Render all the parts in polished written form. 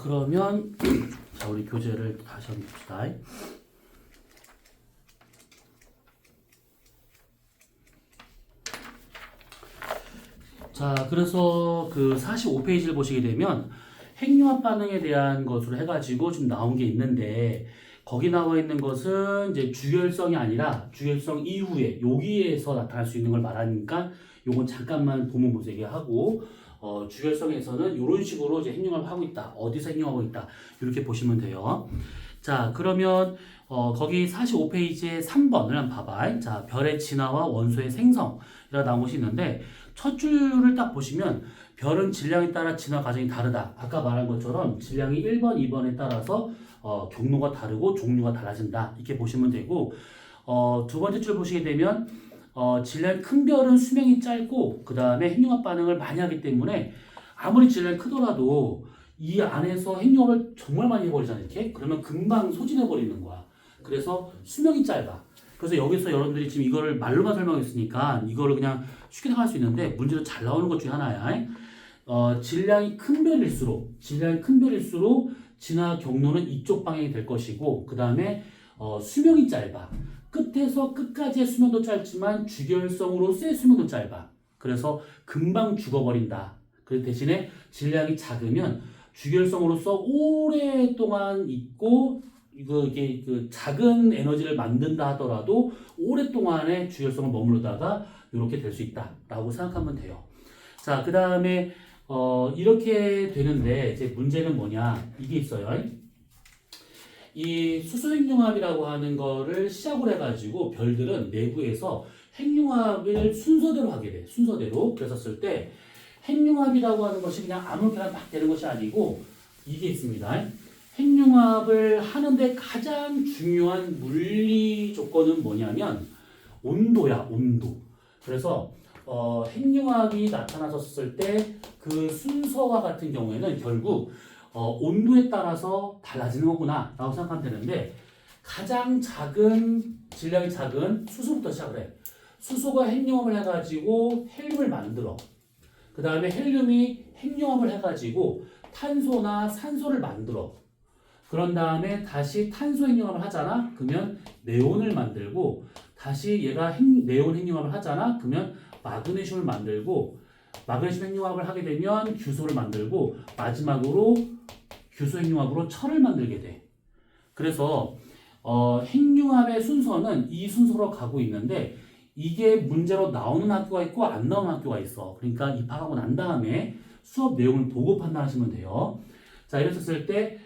그러면 자, 우리 교재를 다시 한번 봅시다. 자, 그래서 그 45페이지를 보시게 되면 핵융합 반응에 대한 것으로 해가지고 좀 나온 게 있는데, 거기 나와 있는 것은 이제 주결성이 아니라 주결성 이후에 여기에서 나타날 수 있는 걸 말하니까 요건 잠깐만 보면 보세요 하고, 주결성에서는 이런 식으로 이제 핵융합을 하고 있다. 어디서 핵융합하고 있다. 이렇게 보시면 돼요. 자, 그러면 거기 45페이지에 3번을 한번 봐봐. 자, 별의 진화와 원소의 생성이라고 나온 것이 있는데, 첫 줄을 딱 보시면 별은 질량에 따라 진화 과정이 다르다. 아까 말한 것처럼 질량이 1번, 2번에 따라서 경로가 다르고 종류가 달라진다. 이렇게 보시면 되고, 두 번째 줄 보시게 되면 질량이 큰 별은 수명이 짧고 그 다음에 핵융합 반응을 많이 하기 때문에 아무리 질량이 크더라도 이 안에서 핵융합을 정말 많이 해버리잖아요. 이렇게 그러면 금방 소진해버리는 거야. 그래서 수명이 짧아. 그래서 여기서 여러분들이 지금 이거를 말로만 설명했으니까 이거를 그냥 쉽게 생각할 수 있는데, 문제도 잘 나오는 것 중에 하나야. 질량이 큰 별일수록 진화 경로는 이쪽 방향이 될 것이고, 그 다음에 수명이 짧아. 끝에서 끝까지의 수명도 짧지만 주결성으로서의 수명도 짧아. 그래서 금방 죽어버린다. 그 대신에 질량이 작으면 주결성으로서 오랫동안 있고, 이게 그 작은 에너지를 만든다 하더라도 오랫동안의 주결성을 머무르다가 이렇게 될 수 있다라고 생각하면 돼요. 자, 그 다음에 이렇게 되는데 이제 문제는 뭐냐, 이게 있어요. 이 수소핵융합이라고 하는 거를 시작으로 해가지고 별들은 내부에서 핵융합을 순서대로 하게 돼. 순서대로. 그랬었을 때 핵융합이라고 하는 것이 그냥 아무렇게나 막 되는 것이 아니고 이게 있습니다. 핵융합을 하는데 가장 중요한 물리 조건은 뭐냐면 온도야, 온도. 그래서 핵융합이 나타났었을 때 그 순서와 같은 경우에는 결국 온도에 따라서 달라지는 거구나 라고 생각하면 되는데, 가장 작은 질량이 작은 수소부터 시작을 해. 수소가 핵융합을 해가지고 헬륨을 만들어. 그 다음에 헬륨이 핵융합을 해가지고 탄소나 산소를 만들어. 그런 다음에 다시 탄소 핵융합을 하잖아. 그러면 네온을 만들고, 다시 얘가 네온 핵융합을 하잖아. 그러면 마그네슘을 만들고, 마그네슘 핵융합을 하게 되면 규소를 만들고, 마지막으로 규소 핵융합으로 철을 만들게 돼. 그래서 핵융합의 순서는 이 순서로 가고 있는데, 이게 문제로 나오는 학교가 있고 안 나오는 학교가 있어. 그러니까 입학하고 난 다음에 수업 내용을 보고 판단하시면 돼요. 자, 이랬을 때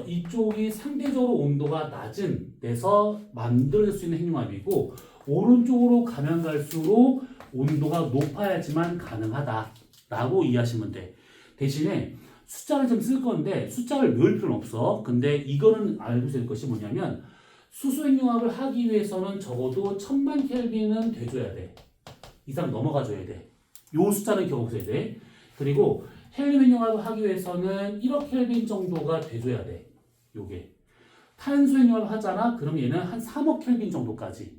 이쪽이 상대적으로 온도가 낮은 데서 만들 수 있는 핵융합이고, 오른쪽으로 가면 갈수록 온도가 높아야지만 가능하다라고 이해하시면 돼. 대신에 숫자를 좀 쓸 건데 숫자를 외울 필요는 없어. 근데 이거는 알고 있을 것이 뭐냐면, 수소 핵융합을 하기 위해서는 적어도 1000만 켈빈은 돼줘야 돼. 이상 넘어가줘야 돼. 요 숫자는 기억해야 돼. 그리고 헬륨 핵융합을 하기 위해서는 1억 켈빈 정도가 돼줘야 돼. 요게. 탄소 핵융합을 하잖아. 그럼 얘는 한 3억 켈빈 정도까지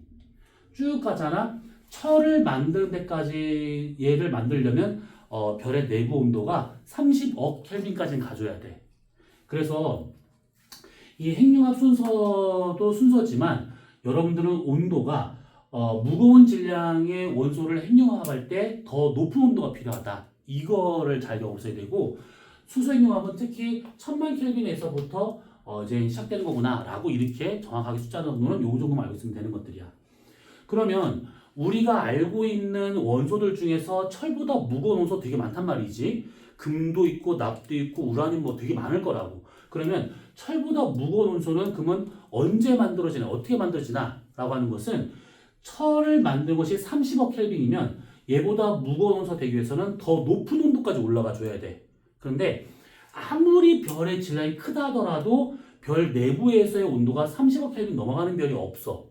쭉 가잖아. 철을 만드는 데까지 얘를 만들려면 별의 내부 온도가 30억 켈빈까지는 가줘야 돼. 그래서 이 핵융합 순서도 순서지만 여러분들은 온도가 무거운 질량의 원소를 핵융합할 때 더 높은 온도가 필요하다. 이거를 잘 기억하셔야 되고, 수소 핵융합은 특히 1000만 켈빈에서부터 이제 시작되는 거구나 라고 이렇게 정확하게 숫자 정도는 요 정도만 알고 있으면 되는 것들이야. 그러면 우리가 알고 있는 원소들 중에서 철보다 무거운 원소 되게 많단 말이지. 금도 있고 납도 있고 우라늄 뭐 되게 많을 거라고. 그러면 철보다 무거운 원소는 그러면 언제 만들어지나, 어떻게 만들어지나 라고 하는 것은, 철을 만든 것이 30억 켈빈이면 얘보다 무거운 원소 되기 위해서는 더 높은 온도까지 올라가 줘야 돼. 그런데 아무리 별의 질량이 크다 하더라도 별 내부에서의 온도가 30억 켈빈 넘어가는 별이 없어.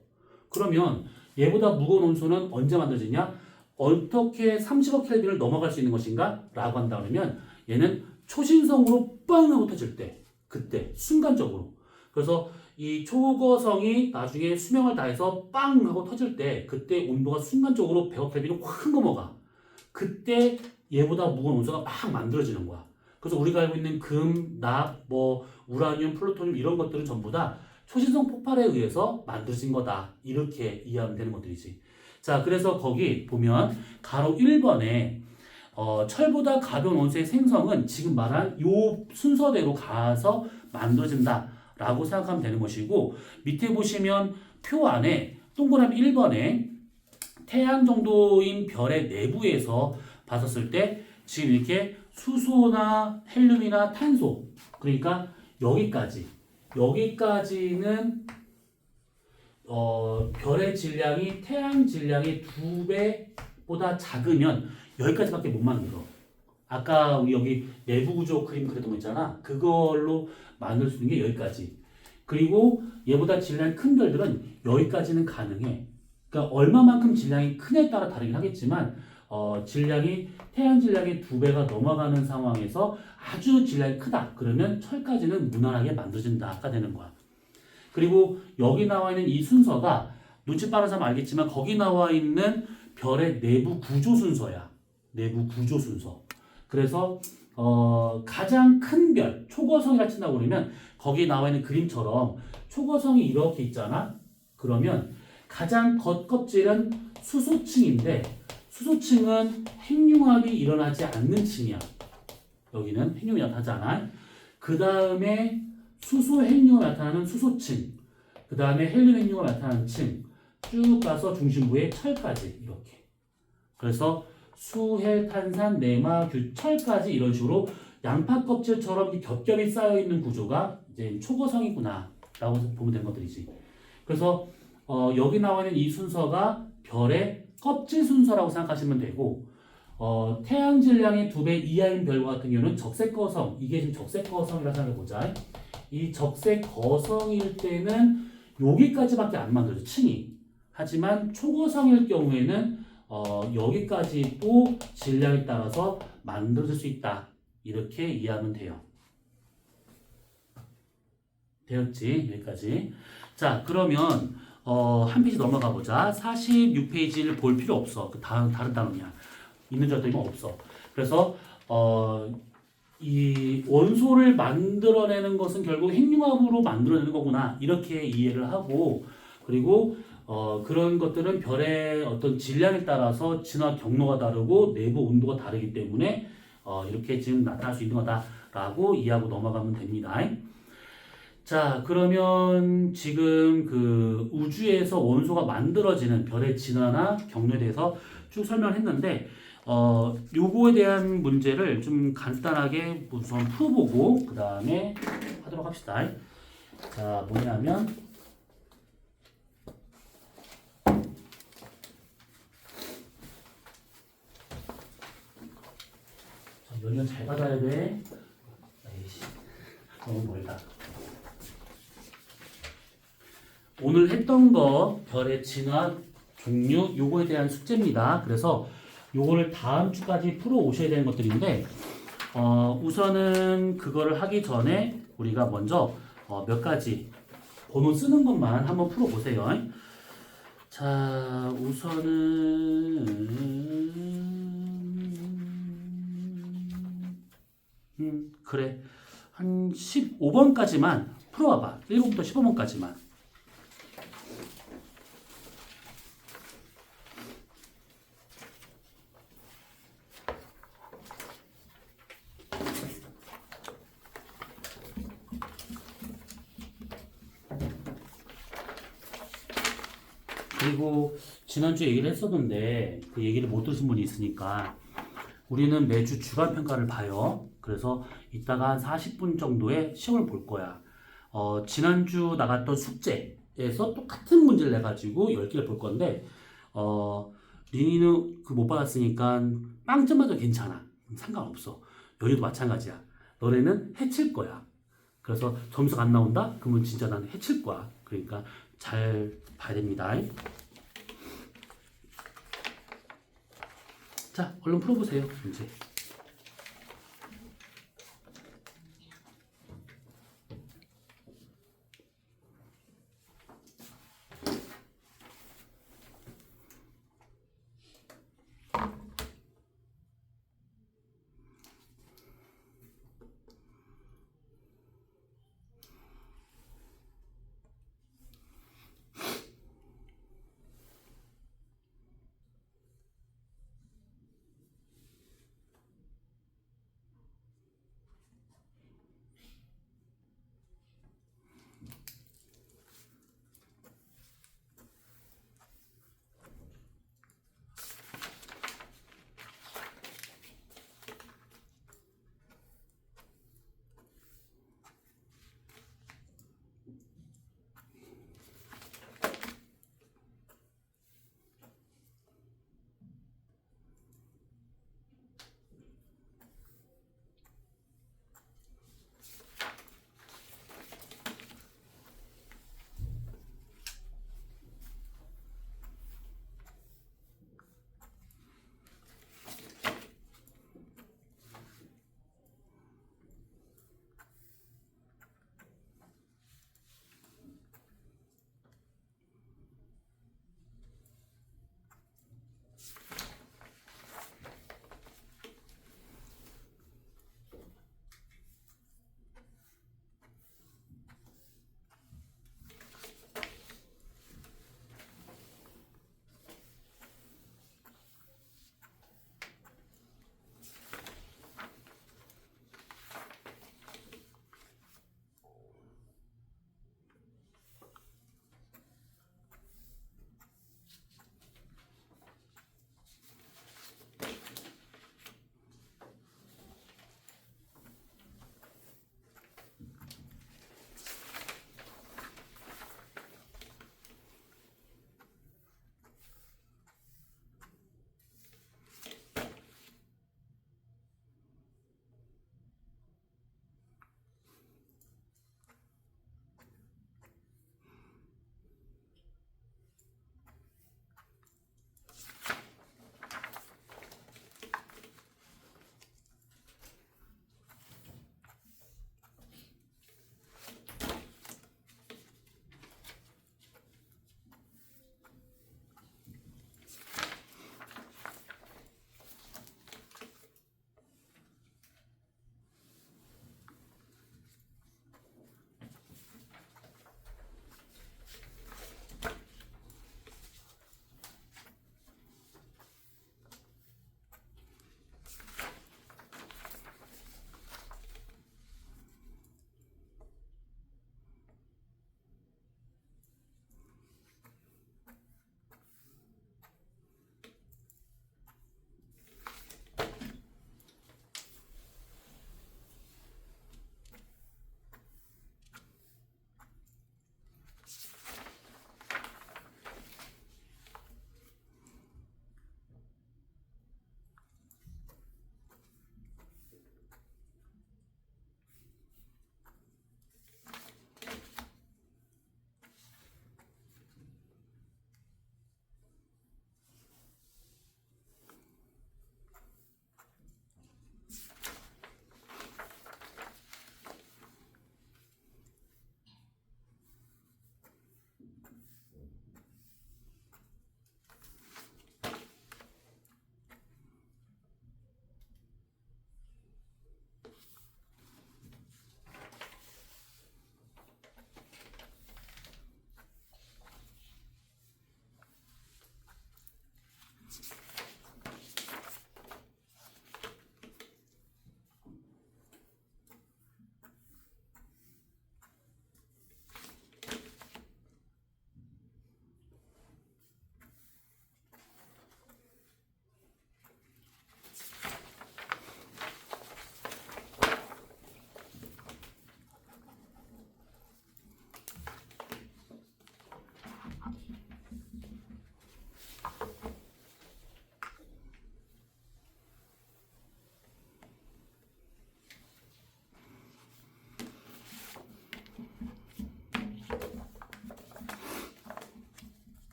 그러면 얘보다 무거운 원소는 언제 만들어지냐? 어떻게 30억 켈빈을 넘어갈 수 있는 것인가? 라고 한다면 얘는 초신성으로 빵 하고 터질 때, 그때 순간적으로. 그래서 이 초고성이 나중에 수명을 다해서 빵 하고 터질 때, 그때 온도가 순간적으로 100억 켈빈이 확 넘어가. 그때 얘보다 무거운 원소가 막 만들어지는 거야. 그래서 우리가 알고 있는 금, 납, 뭐 우라늄, 플루토늄 이런 것들은 전부 다 초신성 폭발에 의해서 만들어진 거다. 이렇게 이해하면 되는 것들이지. 자, 그래서 거기 보면 가로 1번에 철보다 가벼운 원소의 생성은 지금 말한 요 순서대로 가서 만들어진다라고 생각하면 되는 것이고, 밑에 보시면 표 안에 동그라미 1번에 태양 정도인 별의 내부에서 봤었을 때 지금 이렇게 수소나 헬륨이나 탄소, 그러니까 여기까지는 별의 질량이 태양 질량의 2배보다 작으면 여기까지밖에 못 만들어. 아까 우리 여기 내부 구조 그림 그렸던 거 있잖아. 그걸로 만들 수 있는 게 여기까지. 그리고 얘보다 질량이 큰 별들은 여기까지는 가능해. 그러니까 얼마만큼 질량이 크냐에 따라 다르긴 하겠지만 질량이 태양 질량의 2배가 넘어가는 상황에서 아주 질량이 크다. 그러면 철까지는 무난하게 만들어진다가 되는 거야. 그리고 여기 나와 있는 이 순서가 눈치 빠른 사람 알겠지만 거기 나와 있는 별의 내부 구조 순서야. 내부 구조 순서. 그래서 가장 큰 별, 초고성이라 친다고 그러면 거기 나와 있는 그림처럼 초고성이 이렇게 있잖아. 그러면 가장 겉껍질은 수소층인데 수소층은 핵융합이 일어나지 않는 층이야. 여기는 핵융합이 나타나지 않아. 그 다음에 수소 핵융합이 나타나는 수소층, 그 다음에 헬륨 핵융합이 나타나는 층, 쭉 가서 중심부에 철까지 이렇게. 그래서 수헬, 탄산, 내마, 규, 철까지 이런 식으로 양파 껍질처럼 겹겹이 쌓여 있는 구조가 이제 초고성이구나라고 보면 되는 것들이지. 그래서 여기 나와 있는 이 순서가 별의 껍질 순서라고 생각하시면 되고, 태양 질량의 2배 이하인 별과 같은 경우는 적색 거성, 이게 지금 적색 거성이라고 생각해 보자. 이 적색 거성일 때는 여기까지밖에 안 만들어져, 층이. 하지만 초고성일 경우에는 여기까지도 질량에 따라서 만들어질 수 있다. 이렇게 이해하면 돼요. 되었지? 여기까지. 자, 그러면 한 페이지 넘어가 보자. 46페이지를 볼 필요 없어. 다른 단원이야. 있는 줄 알았더니 없어. 그래서 이 원소를 만들어내는 것은 결국 핵융합으로 만들어내는 거구나. 이렇게 이해를 하고, 그리고 그런 것들은 별의 어떤 질량에 따라서 진화 경로가 다르고 내부 온도가 다르기 때문에 이렇게 지금 나타날 수 있는 거다라고 이해하고 넘어가면 됩니다. 자, 그러면 지금 그 우주에서 원소가 만들어지는 별의 진화나 경로에 대해서 쭉 설명을 했는데, 요거에 대한 문제를 좀 간단하게 우선 풀어보고, 그 다음에 하도록 합시다. 자, 뭐냐면, 자, 연령 잘 받아야 돼. 에이씨, 너무 멀다. 오늘 했던 거 별의 진화 종류 요거에 대한 숙제입니다. 그래서 요거를 다음 주까지 풀어 오셔야 되는 것들인데 우선은 그거를 하기 전에 우리가 먼저 몇 가지 번호 쓰는 것만 한번 풀어 보세요. 자, 우선은 그래, 한 15번까지만 풀어봐봐. 1번부터 15번까지만. 그리고 지난주에 얘기를 했었는데 그 얘기를 못 들으신 분이 있으니까, 우리는 매주 주간 평가를 봐요. 그래서 이따가 한 40분 정도의 시험을 볼 거야. 지난주 나갔던 숙제에서 똑같은 문제를 내가지고 10개를 볼 건데, 린이는 그 못 받았으니까 빵점 맞아도 괜찮아. 상관없어. 여기도 마찬가지야. 너네는 해칠 거야. 그래서 점수가 안 나온다? 그러면 진짜 나는 해칠 거야. 그러니까 잘 봐야 됩니다. 자, 얼른 풀어보세요. 문제.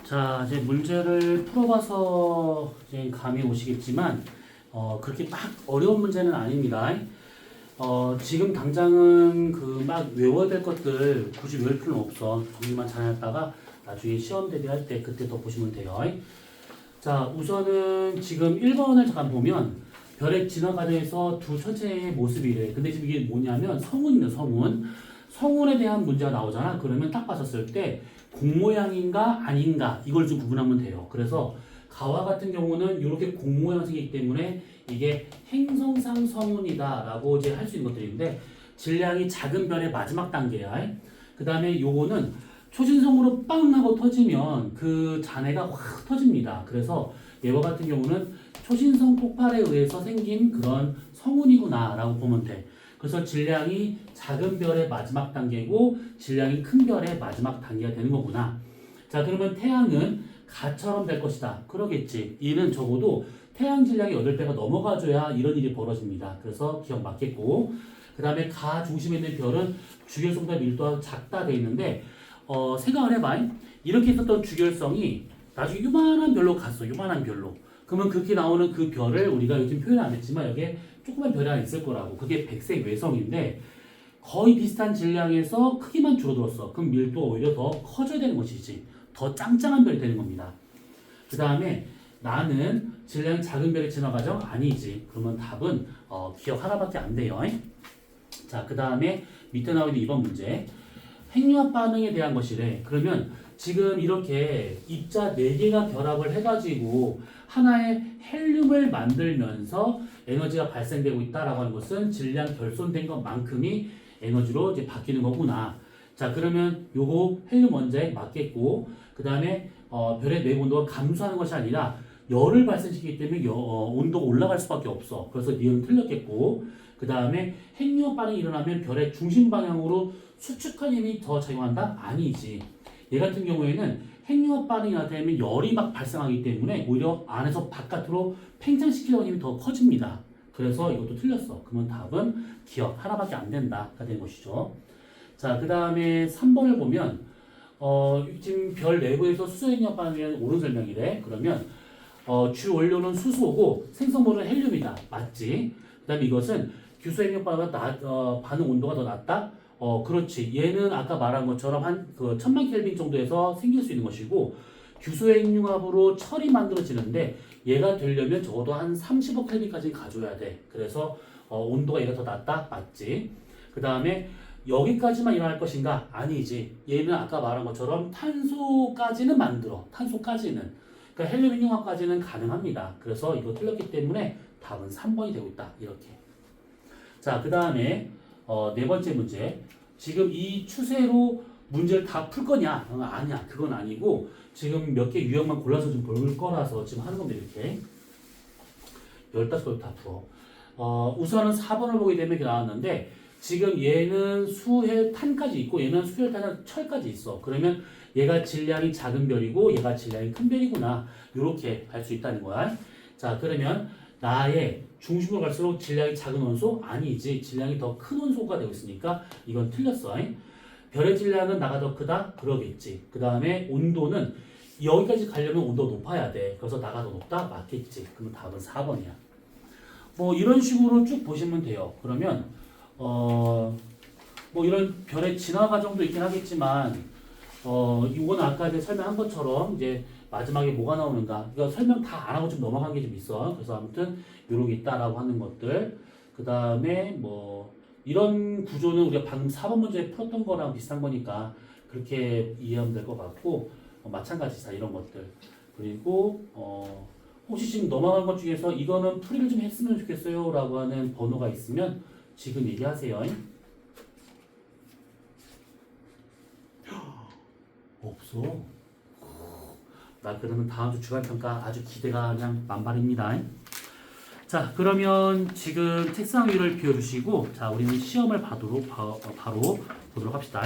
자, 이제 문제를 풀어봐서 이제 감이 오시겠지만, 그렇게 막 어려운 문제는 아닙니다. 지금 당장은 그 막 외워야 될 것들 굳이 외울 필요는 없어. 정리만 잘 했다가 나중에 시험 대비할 때 그때 더 보시면 돼요. 자, 우선은 지금 1번을 잠깐 보면 별의 진화 과정에서 두 천체의 모습이래. 근데 지금 이게 뭐냐면 성운이네, 성운. 성운에 대한 문제가 나오잖아. 그러면 딱 봤었을 때 공 모양인가 아닌가 이걸 좀 구분하면 돼요. 그래서 가와 같은 경우는 이렇게 공 모양 생기기 때문에 이게 행성상 성운이다라고 이제 할 수 있는 것들인데 질량이 작은 별의 마지막 단계야. 그 다음에 요거는 초신성으로 빵 하고 터지면 그 잔해가 확 터집니다. 그래서 얘와 같은 경우는 초신성 폭발에 의해서 생긴 그런 성운이구나 라고 보면 돼. 그래서 질량이 작은 별의 마지막 단계고 질량이 큰 별의 마지막 단계가 되는 거구나. 자, 그러면 태양은 가처럼 될 것이다. 그러겠지. 이는 적어도 태양 질량이 8배가 넘어가줘야 이런 일이 벌어집니다. 그래서 기억 맞겠고, 그 다음에 가 중심에 있는 별은 주결성보다 밀도가 작다 돼 있는데 생각을 해봐. 이렇게 있었던 주결성이 나중에 요만한 별로 갔어. 요만한 별로. 그러면 그렇게 나오는 그 별을 우리가 요즘 표현 안 했지만 여기에 조그만 별이 하나 있을 거라고. 그게 백색 외성인데 거의 비슷한 질량에서 크기만 줄어들었어. 그럼 밀도가 오히려 더 커져야 되는 것이지. 더 짱짱한 별이 되는 겁니다. 그 다음에 나는 질량이 작은 별의 진화 과정 아니지. 그러면 답은 기억 하나밖에 안 돼요. 자, 그 다음에 밑에 나와 있는 2번 문제. 핵융합 반응에 대한 것이래. 그러면 지금 이렇게 입자 4개가 결합을 해가지고 하나의 헬륨을 만들면서 에너지가 발생되고 있다라고 하는 것은 질량 결손된 것만큼이 에너지로 이제 바뀌는 거구나. 자, 그러면 요거 헬륨 원자에 맞겠고, 그 다음에 별의 내부 온도가 감소하는 것이 아니라 열을 발생시키기 때문에 온도가 올라갈 수밖에 없어. 그래서 니은 틀렸겠고, 그 다음에 핵융합 반응이 일어나면 별의 중심 방향으로 수축한 힘이 더 작용한다? 아니지. 얘 같은 경우에는 핵융합 반응이 나타나면 열이 막 발생하기 때문에 오히려 안에서 바깥으로 팽창시키려는 힘이 더 커집니다. 그래서 이것도 틀렸어. 그러면 답은 기억 하나밖에 안 된다가 되는 것이죠. 자, 그 다음에 3번을 보면 지금 별 내부에서 수소 핵융합 반응에 대한 옳은 설명이래. 그러면 주 원료는 수소고 생성물은 헬륨이다. 맞지? 그 다음에 이것은 규소 핵융합보다 반응 온도가 더 낮다? 그렇지. 얘는 아까 말한 것처럼 한 그 1000만 켈빈 정도에서 생길 수 있는 것이고 규소 핵융합으로 철이 만들어지는데 얘가 되려면 적어도 한 30억 켈빈까지 가져야 돼. 그래서 온도가 얘가 더 낮다? 맞지? 그 다음에 여기까지만 일어날 것인가? 아니지. 얘는 아까 말한 것처럼 탄소까지는 만들어. 탄소까지는. 그러니까 헬륨 핵융합까지는 가능합니다. 그래서 이거 틀렸기 때문에 답은 3번이 되고 있다. 이렇게. 자, 그 다음에 4번째 문제. 지금 이 추세로 문제를 다 풀 거냐? 아니야. 그건 아니고 지금 몇 개 유형만 골라서 좀 볼 거라서 지금 하는 겁니다. 이렇게. 15개 다 풀어. 우선은 4번을 보게 되면 이렇게 나왔는데 지금 얘는 수헬탄까지 있고 얘는 수헬탄은 철까지 있어. 그러면 얘가 질량이 작은 별이고 얘가 질량이 큰 별이구나. 이렇게 알 수 있다는 거야. 자, 그러면 나의 중심으로 갈수록 질량이 작은 원소? 아니지. 질량이 더 큰 원소가 되고 있으니까 이건 틀렸어. 별의 질량은 나가 더 크다? 그러겠지. 그 다음에 온도는 여기까지 가려면 온도가 높아야 돼. 그래서 나가 더 높다? 맞겠지. 그러면 답은 4번이야. 뭐 이런 식으로 쭉 보시면 돼요. 그러면 뭐 이런 별의 진화 과정도 있긴 하겠지만 이거는 아까 이제 설명한 것처럼 이제 마지막에 뭐가 나오는가 이거 설명 다 안 하고 좀 넘어간 게 좀 있어. 그래서 아무튼 이런 게 있다라고 하는 것들 그 다음에 뭐 이런 구조는 우리가 방금 4번 문제에 풀었던 거랑 비슷한 거니까 그렇게 이해하면 될 것 같고 마찬가지다 이런 것들 그리고 혹시 지금 넘어간 것 중에서 이거는 풀이를 좀 했으면 좋겠어요 라고 하는 번호가 있으면 지금 얘기하세요. 없어. 나 그러면 다음 주 주간평가 아주 기대가 그냥 만발입니다. 자, 그러면 지금 책상 위를 비워주시고 자, 우리는 시험을 바로 보도록 합시다.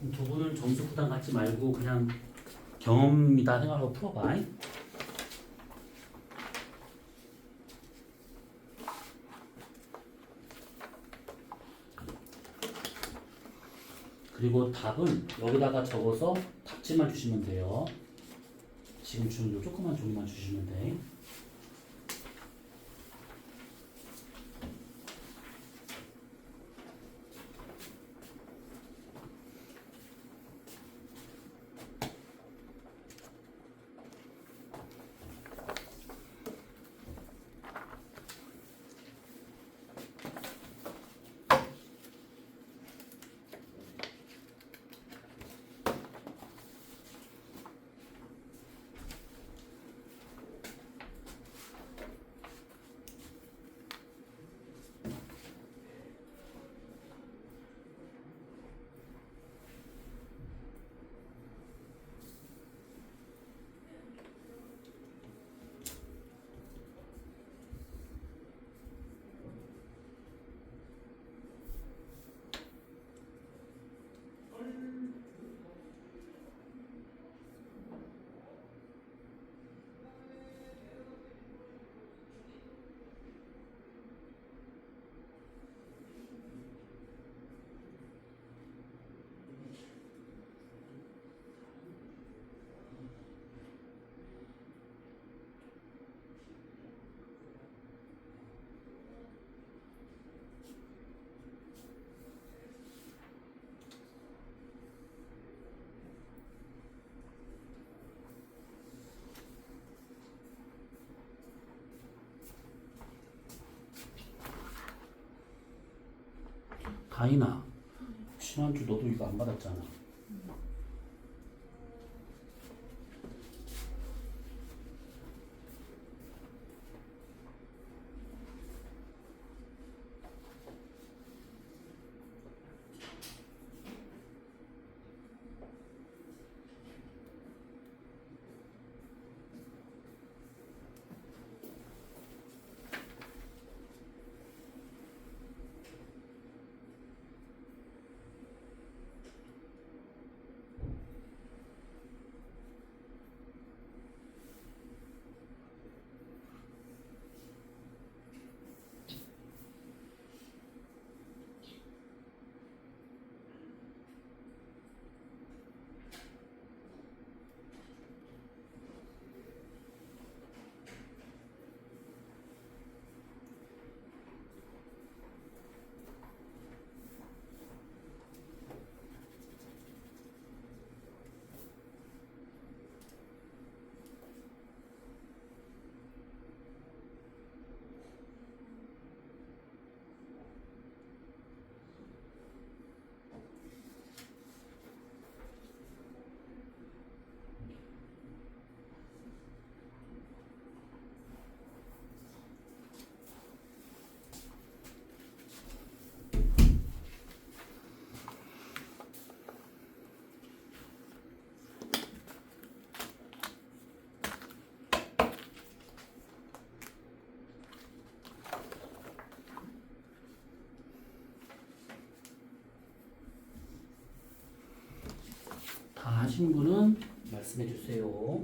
두 분은 점수 부담 갖지 말고 그냥 경험이다 생각하고 풀어봐. 그리고 답은 여기다가 적어서 답지만 주시면 돼요. 지금 주는 요 조그만 종이만 주시면 돼. 다인아, 지난주 너도 이거 안 받았잖아. 다 하신 분은 말씀해 주세요.